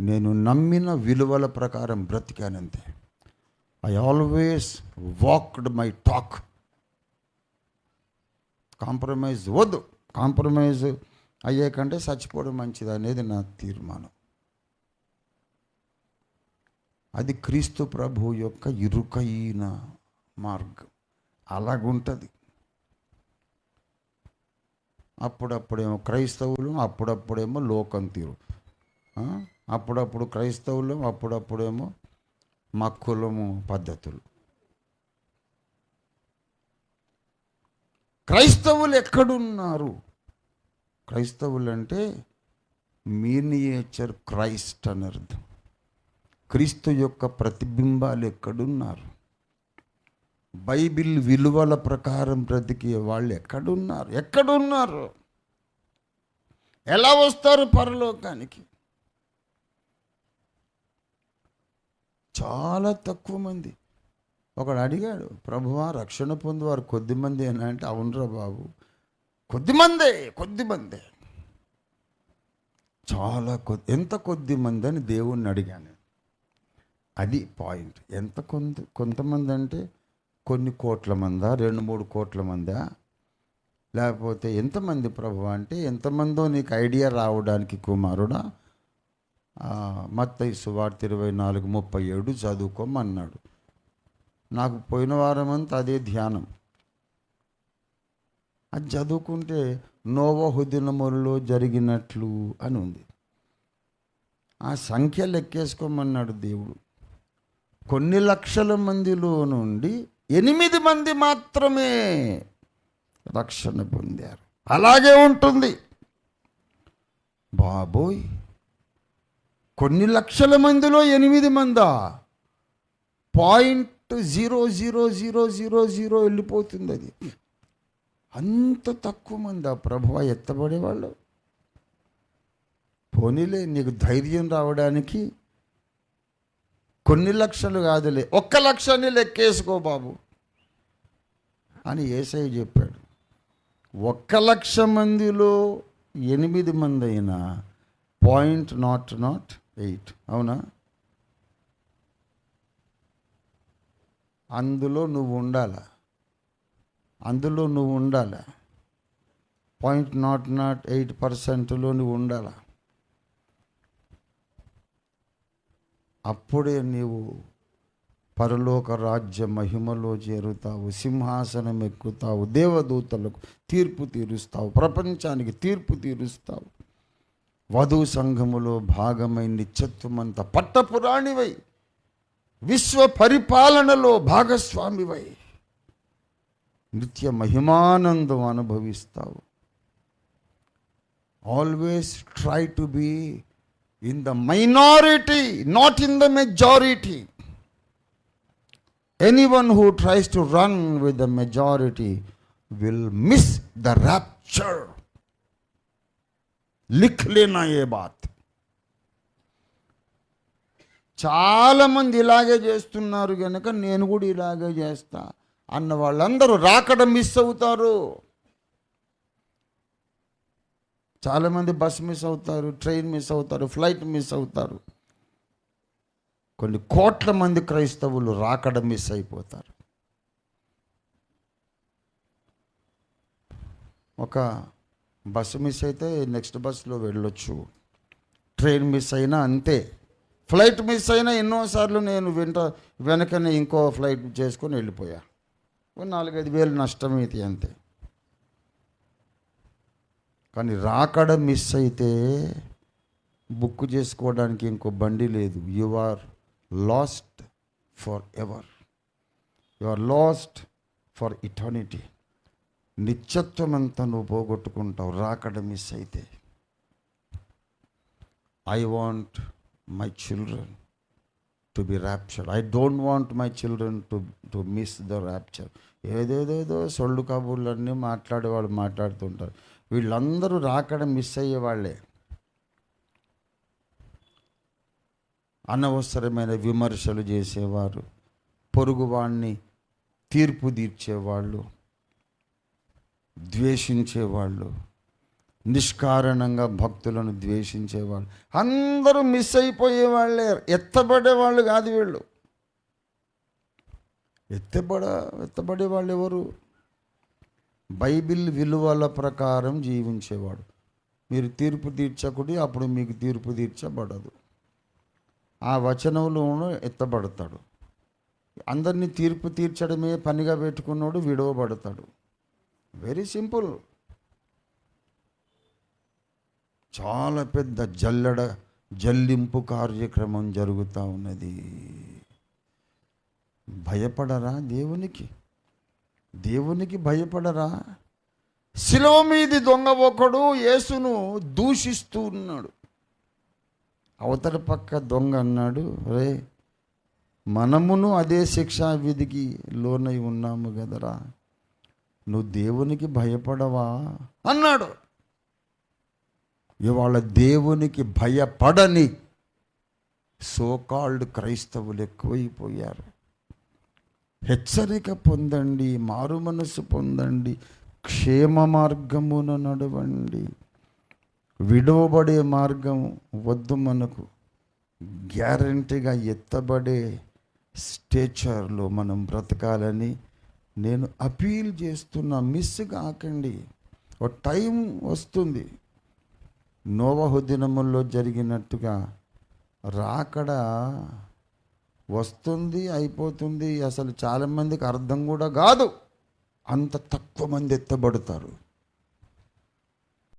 నేను నమ్మిన విలువల ప్రకారం బ్రతికానంతే. I always walked my talk. Compromise వద్దు. కాంప్రమైజ్ అయ్యే కంటే చచ్చిపోవడం మంచిది అనేది నా తీర్మానం. అది క్రీస్తు ప్రభు యొక్క ఇరుకైన మార్గం. అలాగుంటుంది. అప్పుడప్పుడేమో క్రైస్తవులు, అప్పుడప్పుడేమో లోకం తీరు. అప్పుడప్పుడు క్రైస్తవులు, అప్పుడప్పుడేమో మా కులము పద్ధతులు. క్రైస్తవులు ఎక్కడున్నారు? క్రైస్తవులు అంటే మినియేచర్ క్రైస్ట్ అని అర్థం. క్రీస్తు యొక్క ప్రతిబింబాలు ఎక్కడున్నారు? బైబిల్ విలువల ప్రకారం బ్రతికే వాళ్ళు ఎక్కడున్నారు? ఎక్కడున్నారు? ఎలా వస్తారు పరలోకానికి? చాలా తక్కువ మంది. ఒకడు అడిగాడు, ప్రభువా రక్షణ పొందేవారు కొద్దిమంది అని అంటే, అవునరా బాబు, కొద్దిమందే. చాలా ఎంత కొద్దిమంది అని దేవుణ్ణి అడిగాను. అది పాయింట్. ఎంత కొంతమంది అంటే కొన్ని కోట్ల మందా, 2-3 కోట్ల మందా, లేకపోతే ఎంతమంది ప్రభు అంటే ఎంతమందో నీకు ఐడియా రావడానికి కుమారుడా మత్తయి సువార్త 24:37 చదువుకోమన్నాడు. నాకు పోయిన వారమంతా అదే ధ్యానం. అది చదువుకుంటే నోవహు దినములలో జరిగినట్లు అని ఉంది. ఆ సంఖ్య లెక్కేసుకోమన్నాడు దేవుడు. కొన్ని లక్షల మందిలో నుండి 8 మంది మాత్రమే రక్షణ పొందారు. అలాగే ఉంటుంది బాబోయ్. కొన్ని లక్షల మందిలో 8 మందా? 0.00000 వెళ్ళిపోతుంది. అది అంత తక్కువ మందా ప్రభువా ఎత్తబడేవాళ్ళు? పోనీలే, నీకు ధైర్యం రావడానికి కొన్ని లక్షలు కాదులే, 1 లక్షని లెక్కేసుకో బాబు అని యేసయ్య చెప్పాడు. 1 లక్ష మందిలో 8 మంది అయినా 0.008. అవునా? అందులో నువ్వు ఉండాలా. 0.008%లో నువ్వు ఉండాలా. అప్పుడే నీవు పరలోక రాజ్య మహిమలో చేరుతావు, సింహాసనం ఎక్కుతావు, దేవదూతలకు తీర్పు తీరుస్తావు, ప్రపంచానికి తీర్పు తీరుస్తావు, వధు సంఘములో భాగమై నిత్యత్వమంతా పట్టపురాణివై విశ్వ పరిపాలనలో భాగస్వామివై నిత్య మహిమానందం అనుభవిస్తావు. Always try to be in the minority, not in the majority. Anyone who tries to run with the majority will miss the rapture. लिख लेना ये बात. చాలా మంది ఇలాగే చేస్తున్నారు కనుక నేను కూడా ఇలాగే చేస్తా అన్న వాళ్ళందరూ రాకడ మిస్ అవుతారు. చాలామంది బస్ మిస్ అవుతారు, ట్రైన్ మిస్ అవుతారు, ఫ్లైట్ మిస్ అవుతారు. కొన్ని కోట్ల మంది క్రైస్తవులు రాకడ మిస్ అయిపోతారు. ఒక బస్సు మిస్ అయితే నెక్స్ట్ బస్సులో వెళ్ళొచ్చు, ట్రైన్ మిస్ అయినా అంతే, ఫ్లైట్ మిస్ అయినా ఎన్నోసార్లు నేను వెనకనే ఇంకో ఫ్లైట్ చేసుకొని వెళ్ళిపోయా. 4-5 వేలు నష్టమైతే అంతే. కానీ రాకడ మిస్ అయితే బుక్ చేసుకోవడానికి ఇంకో బండి లేదు. You are lost forever. You are lost for eternity. నిత్యత్వం అంతా నువ్వు పోగొట్టుకుంటావు రాకడ మిస్ అయితే. I want my children to be raptured. I don't want my children to miss the rapture. ఏదేదేదో సొల్లు కబుర్లన్నీ మాట్లాడేవాళ్ళు మాట్లాడుతుంటారు. వీళ్ళందరూ రాకడ మిస్ అయ్యేవాళ్ళే. అనవసరమైన విమర్శలు చేసేవారు, పొరుగువాణ్ణి తీర్పు తీర్చేవాళ్ళు, ద్వేషించేవాళ్ళు, నిష్కారణంగా భక్తులను ద్వేషించేవాళ్ళు, అందరూ మిస్ అయిపోయేవాళ్ళే. ఎత్తబడేవాళ్ళు కాదు వీళ్ళు. ఎత్తబడే వాళ్ళు ఎవరు? బైబిల్ విలువల ప్రకారం జీవించేవాడు. మీరు తీర్పు తీర్చకుడి, అప్పుడు మీకు తీర్పు తీర్చబడదు. ఆ వచనంలోనూ ఎత్తబడతాడు. అందరినీ తీర్పు తీర్చడమే పనిగా పెట్టుకున్నాడు విడవబడతాడు. Very simple. చాలా పెద్ద జల్లింపు కార్యక్రమం జరుగుతూ ఉన్నది. భయపడరా దేవునికి భయపడరా? శిలువ మీది దొంగ ఒకడు యేసును దూషిస్తూ ఉన్నాడు. అవతల పక్క దొంగ అన్నాడు, రే మనమును అదే శిక్షా విధికి లోనై ఉన్నాము కదరా, నువ్వు దేవునికి భయపడవా అన్నాడు. ఇవాళ దేవునికి భయపడని సోకాల్డ్ క్రైస్తవులు ఎక్కువైపోయారు. హెచ్చరిక పొందండి, మారు మనసు పొందండి, క్షేమ మార్గమున నడవండి. విడవబడే మార్గం వద్దు మనకు. గ్యారంటీగా ఎత్తబడే స్టేచర్లో మనం బ్రతకాలని నేను అపీల్ చేస్తున్నా. మిస్ కాకండి. ఒక టైం వస్తుంది, నోవహు దినముల్లో జరిగినట్టుగా రాకడ వస్తుంది, అయిపోతుంది. అసలు చాలామందికి అర్థం కూడా కాదు. అంత తక్కువ మంది ఎత్తబడతారు.